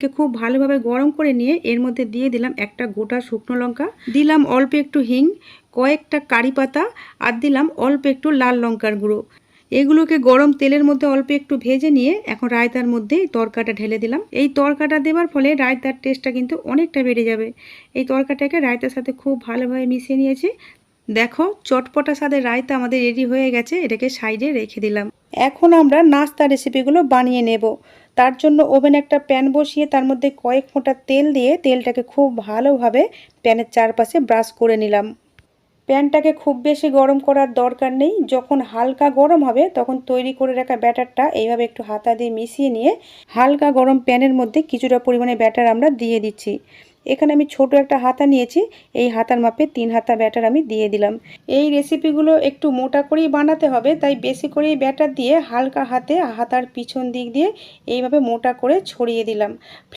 কে খুব ভালোভাবে গরম করে নিয়ে এর মধ্যে দিয়ে দিলাম একটা গোটা শুকনো লঙ্কা, দিলাম অল্প একটু হিং, কয়েকটা কারি পাতা আর দিলাম অল্প একটু লাল লঙ্কার গুঁড়ো। এগুলোকে গরম তেলের মধ্যে অল্প একটু ভেজে নিয়ে এখন রায়তার মধ্যে এই তরকাটা ঢেলে দিলাম। এই তরকাটা দেওয়ার ফলে রায়তার টেস্টটা কিন্তু অনেকটা বেড়ে যাবে। এই তরকাটাকে রায়তার সাথে খুব ভালোভাবে মিশিয়ে নিয়েছি। দেখো চটপটা স্বাদের রায়তা আমাদের রেডি হয়ে গেছে, এটাকে সাইডে রেখে দিলাম। এখন আমরা নাস্তা রেসিপিগুলো বানিয়ে নেব। তার জন্য ওভেনে একটা প্যান বসিয়ে তার মধ্যে কয়েক ফোঁটা তেল দিয়ে তেলটাকে খুব ভালোভাবে প্যানের চারপাশে ব্রাশ করে নিলাম। প্যানটাকে খুব বেশি গরম করার দরকার নেই, যখন হালকা গরম হবে তখন তৈরি করে রাখা ব্যাটারটা এইভাবে একটু হাতা দিয়ে মিশিয়ে নিয়ে হালকা গরম প্যানের মধ্যে কিছুটা পরিমাণে ব্যাটার আমরা দিয়ে দিচ্ছি। এখানে আমি ছোট একটা হাতা নিয়েছি, এই হাতার মাপে 3 হাতা ব্যাটার আমি দিয়ে দিলাম। এই রেসিপিগুলো একটু মোটা করেই বানাতে হবে, তাই বেশি করেই ব্যাটার দিয়ে হালকা হাতে হাতার পিছন দিক দিয়ে এইভাবে মোটা করে ছড়িয়ে দিলাম।